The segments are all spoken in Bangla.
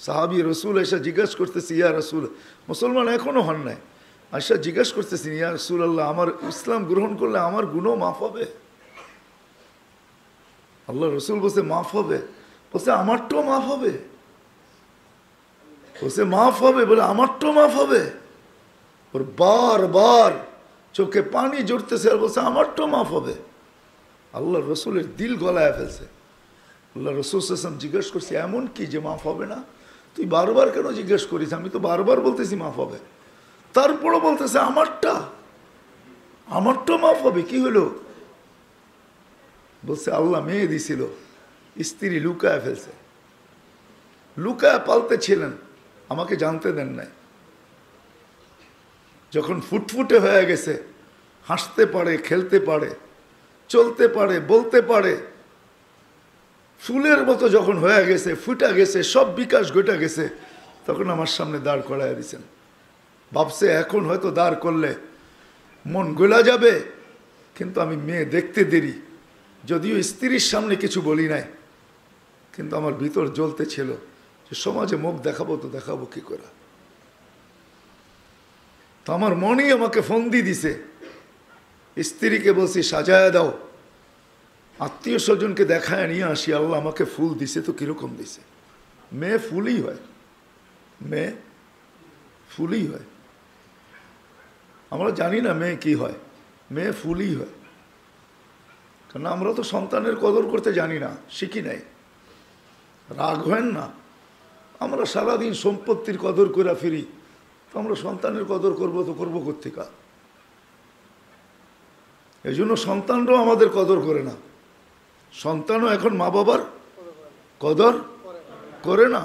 সাহাবী রসুল এসে জিজ্ঞেস করতেছি, ইয়া রসুল, মুসলমান এখনো হন নাই, আয়সা জিজ্ঞেস করতেছি, ইয়া রসুল আল্লাহ, আমার ইসলাম গ্রহণ করলে আমার গুনাহ মাফ হবে? আল্লাহ রসুল বলছে মাফ হবে। বলছে আমারটাও মাফ হবে? বলছে মাফ হবে। বলে আমারটাও মাফ হবে? ওর বারবার চোখে পানি জড়তেছে আর বলছে আমারটাও মাফ হবে। আল্লাহ রসুলের দিল গলায় ফেলছে। আল্লাহ রসুল সাল্লাল্লাহু জিজ্ঞেস করছে এমন কি যে মাফ হবে না? তুই বারবার কেন জিজ্ঞেস করিস? আমি তো বারবার বলতেছি মাফ হবে। তারপরও বলতেছে আমারটাও মাফ হবে। কি হলো? বলছে আল্লাহ মেয়ে দিছিল, স্ত্রী লুকায় ফেলছে, লুকায় পালতে ছিলেন, আমাকে জানতে দেন নাই। যখন ফুটফুটে হয়ে গেছে, হাসতে পারে, খেলতে পারে, চলতে পারে, বলতে পারে, ফুলের মতো যখন হয়ে গেছে, ফুটা গেছে, সব বিকাশ ঘটে গেছে, তখন আমার সামনে দাঁড় করাইয়া দিয়েছেন। ভাবছে এখন হয়তো দাঁড় করলে মন গলা যাবে, কিন্তু আমি মেয়ে দেখতে দেরি, যদিও স্ত্রীর সামনে কিছু বলি নাই, কিন্তু আমার ভিতর জ্বলতে ছিল যে সমাজে মুখ দেখাবো তো দেখাবো কি করে। তো আমার মনই আমাকে ফন্দি দিছে। স্ত্রীকে বলছি সাজায় দাও, আত্মীয় স্বজনকে দেখায় নিয়ে আসি, আল্লাহ আমাকে ফুল দিছে তো কিরকম দিছে। মেয়ে ফুলই হয়, মেয়ে ফুলই হয়। আমরা জানি না মেয়ে কি হয়, মেয়ে ফুলই হয়। কারণ আমরা তো সন্তানের কদর করতে জানি না, শিখি নাই। রাগ হয় না, আমরা সারাদিন সম্পত্তির কদর করে ফিরি, তো আমরা সন্তানের কদর করবো তো করবো কোত্থেকে? এই জন্য সন্তানরাও আমাদের কদর করে না। সন্তানও এখন মা বাবার কদর করে না।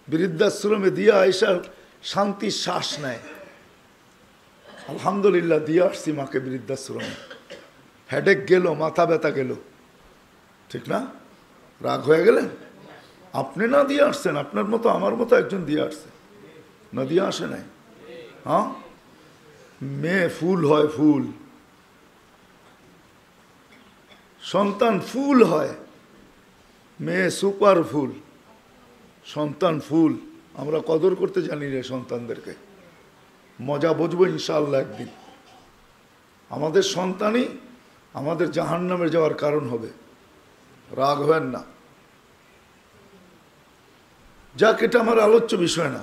বৃদ্ধাশ্রমে দিয়া আয়সা শান্তির শ্বাস নেয়। আলহামদুলিল্লাহ দিয়ে আসছি মাকে বৃদ্ধাশ্রমে। হেডেক গেল, মাথা ব্যথা গেল, ঠিক না? রাগ হয়ে গেলেন? আপনি না দিয়ে আসছেন, আপনার মতো আমার মতো একজন দিয়ে আসছে, না দিয়ে আসে নাই। হ্যাঁ, মেয়ে ফুল হয়, ফুল, সন্তান ফুল হয়, মেয়ে সুপার ফুল, সন্তান ফুল। আমরা কদর করতে জানি রে সন্তানদেরকে। মজা বুঝবো ইনশাআল্লাহ একদিন। আমাদের সন্তানই আমাদের জাহান্নামে যাওয়ার কারণ হবে। রাগ হবেন না। যাক, এটা আমার আলোচ্য বিষয় না।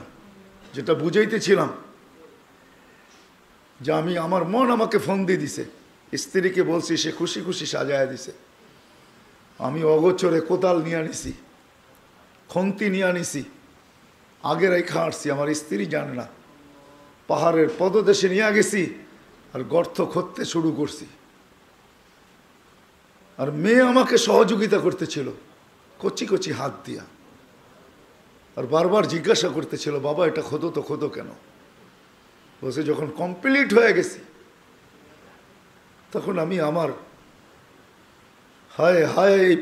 যেটা বুঝাইতেছিলাম যে আমার মন আমাকে ফোন দিয়ে দিছে, স্ত্রীকে বলছি, সে খুশি খুশি সাজায় দিছে। আমি অগোচরে কোদাল নিয়ে আনিছি, খন্তি নিয়ে আনিছি, আগে রেখা আসছি, আমার স্ত্রী জানে না। পাহাড়ের পদদেশে নিয়ে গেছি আর গর্ত খুঁড়তে শুরু করছি। আর মেয়ে আমাকে সহযোগিতা করতেছিল কচি কচি হাত দিয়া, আর বারবার জিজ্ঞাসা করতেছিল, বাবা এটা খোদো তো, খোদো কেন? বলছে যখন কমপ্লিট হয়ে গেছি তখন আমি আমার হায় হায় এই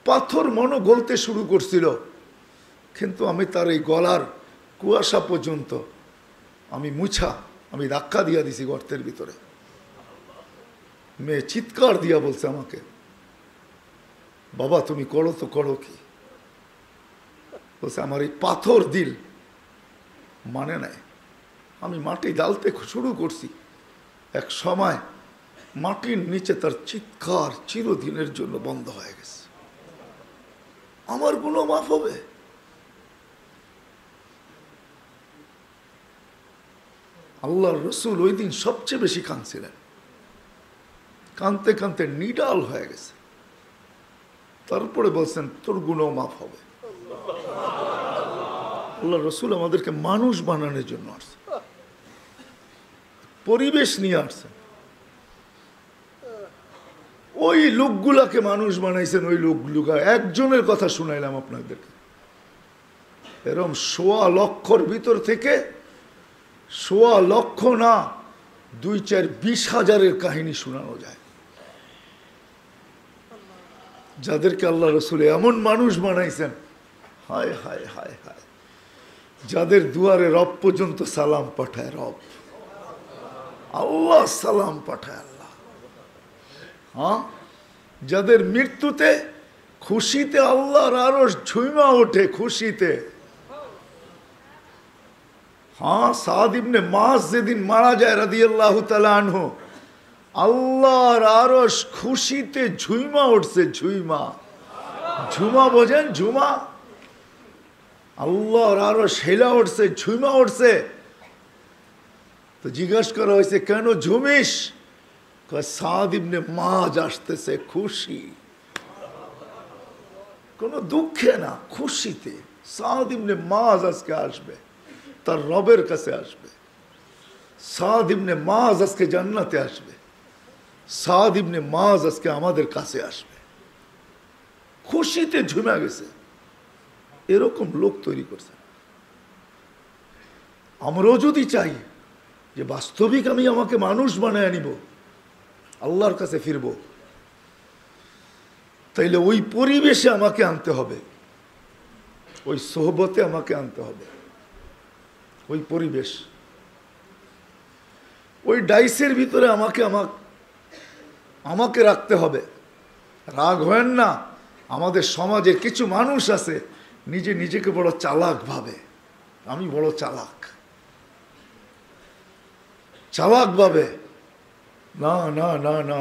পাথর মনও গলতে শুরু করছিল, কিন্তু আমি তার এই গলার কুয়াশা পর্যন্ত আমি ধাক্কা দিয়া দিছি গর্তের ভিতরে। মেয়ে চিৎকার দিয়া বলছে আমাকে, বাবা তুমি করো তো, করো কি? বলছে আমার এই পাথর দিল মানে নাই। আমি মাটি ডালতে শুরু করছি, এক সময় মাটির নিচে তার চিৎকার চিরদিনের জন্য বন্ধ হয়ে গেছে। আমার গুনাহ মাফ হবে? আল্লাহর রসুল ওই দিন সবচেয়ে বেশি কাঁদছিলেন, কাঁদতে কাঁদতে নিডাল হয়ে গেছে। তারপরে বলছেন তোর গুনাহ মাফ হবে। আল্লাহ রসুল আমাদেরকে মানুষ বানানোর জন্য আসছে, পরিবেশ নিয়ে আসছেন। ওই লোকগুলাকে মানুষ বানাইছেন, ওই লোকগুলা একজনের কথা শুনাইলাম আপনাদেরকে। এরকম ১.৫ লক্ষর ভিতর থেকে ১.৫ লক্ষ না, ২-৪-২০,০০০-এর কাহিনী শোনানো যায়, যাদেরকে আল্লাহ রসুল এমন মানুষ বানাইছেন। হায় হায় হায় হায়, যাদের দুয়ারে রব পর্যন্ত সালাম পাঠায় রব, আল্লাহ সালাম পাঠায় আল্লাহ। হ্যাঁ, যাদের মৃত্যুতে খুশিতে আল্লাহর আরশ ঝুইমা ওঠে খুশিতে। হ্যাঁ, সাদ ইবনে মাস যেদিন মারা যায় রাদিয়াল্লাহু তাআলা আনহু, আল্লাহর আরশ খুশিতে ঝুইমা উঠছে। ঝুইমা, ঝুমা বোঝেন? ঝুমা, আল্লাহর আরশ হেলা উঠছে, ঝুইমা উঠছে। তো জিজ্ঞাসা করা হয়েছে কেন ঝুমিস? সাদ ইবনে মাস আসতেছে খুশি, কোনো দুঃখে না, খুশিতে। সাদ ইবনে মাস আজকে আসবে, তার রবের কাছে আসবে। সাদ ইবনে মাস আজকে জান্নাতে আসবে। সাদ ইবনে মাস আজকে আমাদের কাছে আসবে। খুশিতে ঝুমে গেছে, এরকম লোক তৈরি করছে। আমরাও যদি চাই যে বাস্তবিক আমি আমাকে মানুষ বানায় নিব, আল্লাহর কাছে ফিরব, তাইলে ওই পরিবেশে আমাকে আনতে হবে, ওই সোহবতে আমাকে আনতে হবে, ওই পরিবেশ, ওই ডাইসের ভিতরে আমাকে রাখতে হবে। রাগ হয় না, আমাদের সমাজের কিছু মানুষ আছে নিজেকে বড় চালাক ভাবে, আমি বড় চালাক ভাবে। না না না না,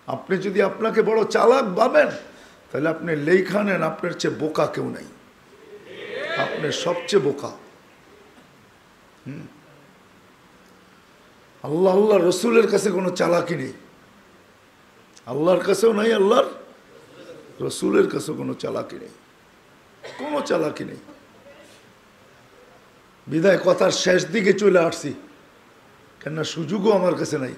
আপনি যদি আপনাকে বড় চালাক ভাবেন তাহলে আপনি লেখা নেন, আপনার চেয়ে বোকা কেউ নাই, আপনি সবচেয়ে বোকা। আল্লাহ রসুলের কাছে কোনো চালাকি নেই, আল্লাহর কাছেও নাই, আল্লাহর রসুলের কাছেও কোনো চালাকি নেই, কোনো চালাকি নেই। বিদায় কথার শেষ দিকে চলে আসছি, কেননা সুযোগও আমার কাছে নাই।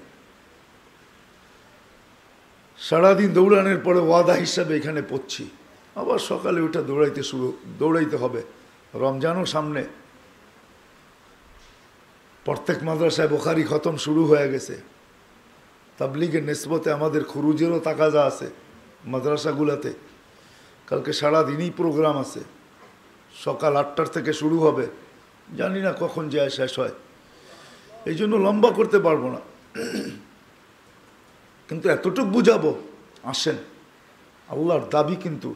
সারাদিন দৌড়ানোর পরে ওয়াদা হিসাবে এখানে পড়ছি, আবার সকালে ওটা দৌড়াইতে হবে। রমজানও সামনে, প্রত্যেক মাদ্রাসায় বুখারী খতম শুরু হয়ে গেছে। তাবলীগের নিসবতে আমাদের খুরুজেরও তাকাজা আছে মাদ্রাসাগুলাতে। কালকে সারাদিনই প্রোগ্রাম আছে, সকাল 8টার থেকে শুরু হবে, জানি না কখন যায় শেষ হয়, এই জন্য লম্বা করতে পারবো না। কিন্তু এতটুকু বুঝাবো, আসেন, আল্লাহর দাবি কিন্তু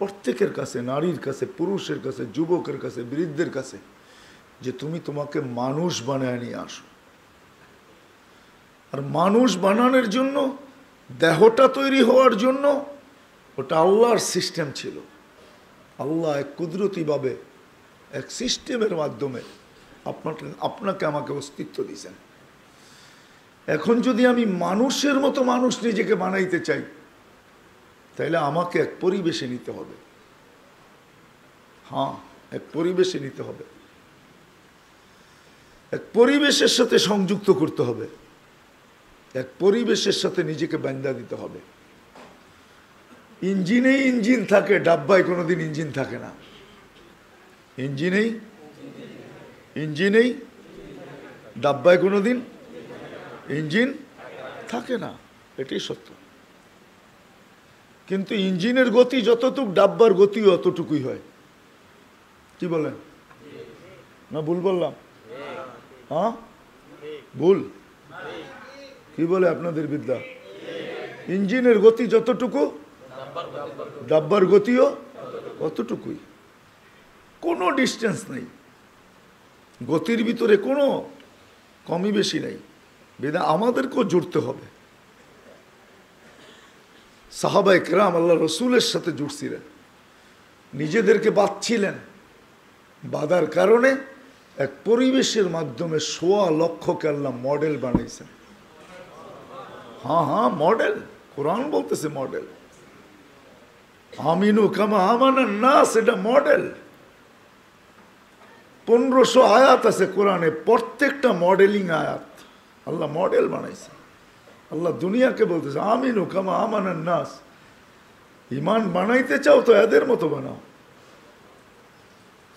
প্রত্যেকের কাছে, নারীর কাছে, পুরুষের কাছে, যুবকের কাছে, বৃদ্ধের কাছে, যে তুমি তোমাকে মানুষ বানায় নিয়ে আসো। আর মানুষ বানানোর জন্য, দেহটা তৈরি হওয়ার জন্য, ওটা আল্লাহর সিস্টেম ছিল। আল্লাহ এক কুদরতিভাবে এক সিস্টেমের মাধ্যমে আপনাকে আমাকে অস্তিত্ব দিয়েছেন। এখন যদি আমি মানুষের মতো মানুষ নিজেকে বানাইতে চাই, তাহলে আমাকে এক পরিবেশে নিতে হবে। হ্যাঁ, এক পরিবেশে নিতে হবে, এক পরিবেশের সাথে সংযুক্ত করতে হবে, এক পরিবেশের সাথে নিজেকে বান্ধা দিতে হবে। ইঞ্জিনেই ইঞ্জিন থাকে, ডাব্বায় কোনোদিন ইঞ্জিন থাকে না। ইঞ্জিনেই ডাব্বায় কোনোদিন ইঞ্জিন থাকে না, এটাই সত্য। কিন্তু ইঞ্জিনের গতি যতটুকু, ডাব্বার গতিও অতটুকুই হয়। কি বলেন? না ভুল বললাম? হ্যাঁ, ভুল? কি বলে আপনাদের বিদ্যা? ইঞ্জিনের গতি যতটুকু, ডাব্বার গতিও অতটুকুই, কোনো ডিস্টেন্স নেই, গতির ভিতরে কোনো কমই বেশি নেই। বেদা আমাদেরকেও জুড়তে হবে। সাহাবায়ে কেরাম আল্লাহ রসুলের সাথে জুড়ছিলেন, নিজেদেরকে বাঁধছিলেন, বাঁধার কারণে এক পরিবেশের মাধ্যমে ১৬ লক্ষকে আল্লাহ মডেল বানাইছেন। হ্যাঁ, মডেল, কোরআন বলতেছে মডেল। আমিনু কামা আমানান নাস, এটা মডেল। 1500 আয়াত আছে কোরআনে, প্রত্যেকটা মডেলিং আয়াত। আল্লাহ মডেল বানাইছে। আল্লাহ দুনিয়াকে বলতেছে আমিনু কামা আমানান নাস, ইমান বানাইতে চাও তো এদের মতো বানাও।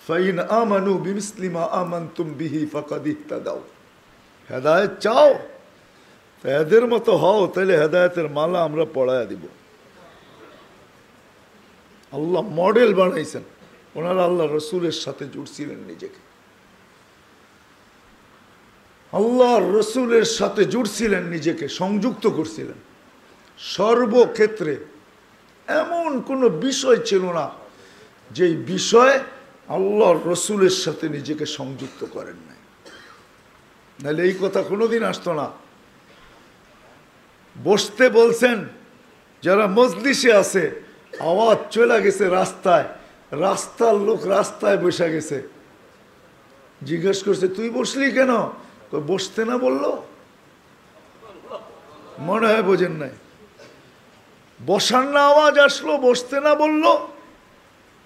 ফাইন আমানু বিমিসলি মা আমানতুম বিহি ফাকাদ ইহতাদাও, হেদায়েত চাও তো এদের মতো হও, তাহলে হেদায়েতের মালা আমরা পড়ায়া দিব। আল্লাহ মডেল বানাইছেন, ওনারা আল্লাহ রসুলের সাথে জুড়ছিলেন নিজেকে, আল্লাহ রসুলের সাথে জুড়ছিলেন নিজেকে, সংযুক্ত করছিলেন সর্বক্ষেত্রে। এমন কোনো বিষয় ছিল না যেই বিষয় আল্লাহর রসুলের সাথে নিজেকে সংযুক্ত করেন নাই, নাহলে এই কথা কোনোদিন আসতো না। বসতে বলছেন, যারা মজলিসে আছে আওয়াজ চলে গেছে রাস্তায়, রাস্তার লোক রাস্তায় বসে গেছে, জিজ্ঞেস করছে তুই বসলি কেন? বসতে না বললো, মনে হয় বোঝেন নাই। বসার না আওয়াজ আসলো, বসতে না বললো,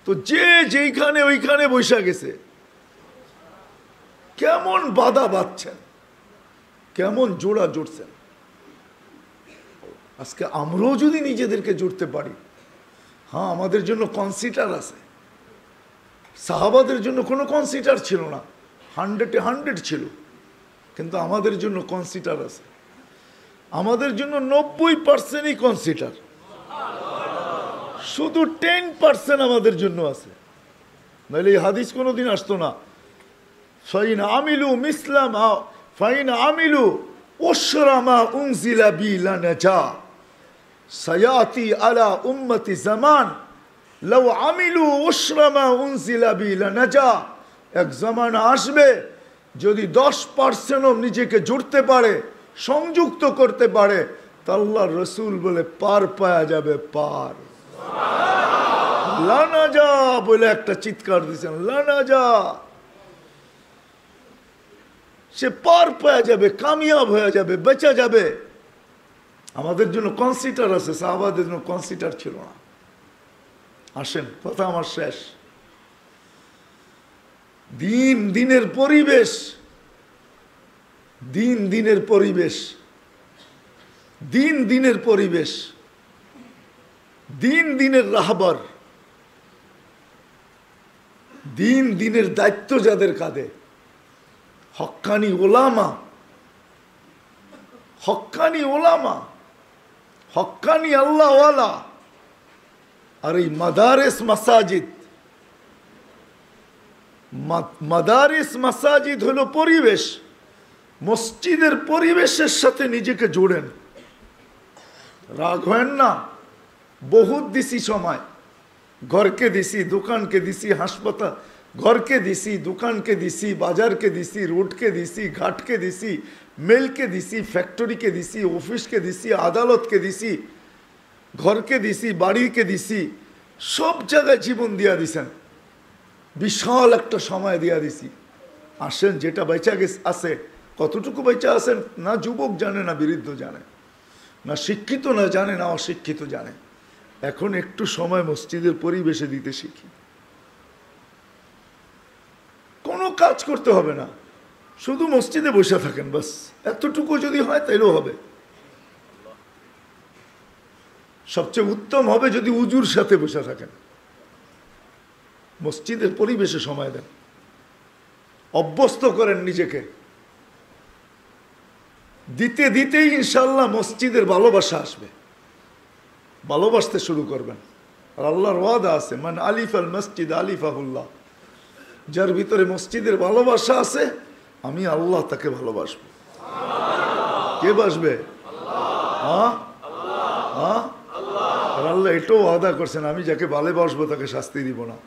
তো যে যেইখানে ওইখানে বসে গেছে। কেমন বাধা বাঁধছেন, কেমন জোড়া জুড়ছেন। আজকে আমরাও যদি নিজেদেরকে জুড়তে পারি, হ্যাঁ আমাদের জন্য কনসিডার আছে। সাহাবাদের জন্য কোনো কনসিডার ছিল না, 100-এ 100 ছিল, কিন্তু আমাদের জন্য কনসিডার আছে। আমাদের জন্য 90%ই কনসিডার, শুধু 10% আমাদের জন্য আছে, নাহলে এই হাদিস কোনোদিন আসতো না। ফাইন আমিলু মিসলাম ফাইন আমিলু উশরামা উনজিলা বি লানাজা সায়াতি আলা উম্মতি জামান লাউ আমিলু উশরামা উনজিলা বি লানাজা। এক জামানা আসবে যদি 10%ও নিজেকে জুড়তে পারে, সংযুক্ত করতে পারে, তা আল্লাহর রসুল বলে পার পাওয়া যাবে, পার। লানাজা বলে একটা চিৎকার দিয়েছেন, লানাজা, সে পার পাওয়া যাবে, কামিয়াব হয়ে যাবে, বেঁচে যাবে। আমাদের জন্য কনসিডার আছে, সাহাবাদের জন্য কনসিডার ছিল না। আসেন, কথা আমার শেষ। দিন দিনের পরিবেশ, দিন দিনের পরিবেশ, দিন দিনের পরিবেশ, দিন দিনের রাহবার, দিন দিনের দায়িত্ব যাদের কাঁধে, হক্কানি ওলামা, হক্কানি ওলামা, হক্কানি আল্লাহওয়ালা। আর এই মাদারিস মাসাজিদ, মাদারিস মাসাজিদ হলো পরিবেশ। মসজিদের পরিবেশের সাথে নিজেকে জোড়েন, রাগ হয় না। বহুত দিছি সময়, ঘরকে দিছি, দোকানকে দিছি, হাসপাতাল, ঘরকে দিছি, দোকানকে দিছি, বাজারকে দিছি, রোডকে দিছি, ঘাটকে দিছি, মেলকে দিছি, ফ্যাক্টরিকে দিছি, অফিসকে দিছি, আদালতকে দিছি, ঘরকে দিছি, বাড়িকে দিছি, সব জায়গায় জীবন দিয়া দিছেন। বিশাল একটা সময় দিয়া দিছি। আসেন, যেটা বেচা গেছে আছে, কতটুকু বেচা আছেন না যুবক জানে, না বৃদ্ধ জানে, না শিক্ষিত না জানে, না অশিক্ষিত জানে। এখন একটু সময় মসজিদের পরিবেশে দিতে শিখি। কোনো কাজ করতে হবে না, শুধু মসজিদে বসে থাকেন, বাস এতটুকু যদি হয় তাইলেও হবে। সবচেয়ে উত্তম হবে যদি উজুর সাথে বসে থাকেন, মসজিদের পরিবেশে সময় দেন, অভ্যস্ত করেন নিজেকে। দিতে দিতেই ইনশাল্লাহ মসজিদের ভালোবাসা আসবে, ভালোবাসতে শুরু করবেন। আর আল্লাহর ওয়াদা আছে, মান আলিফ আল মসজিদ আলিফাহুল্লাহ, যার ভিতরে মসজিদের ভালোবাসা আছে আমি আল্লাহ তাকে ভালোবাসবো। কে বাসবে? হ্যাঁ, আর আল্লাহ এটাও ওয়াদা করছেন, আমি যাকে ভালোবাসবো তাকে শাস্তি দিব না।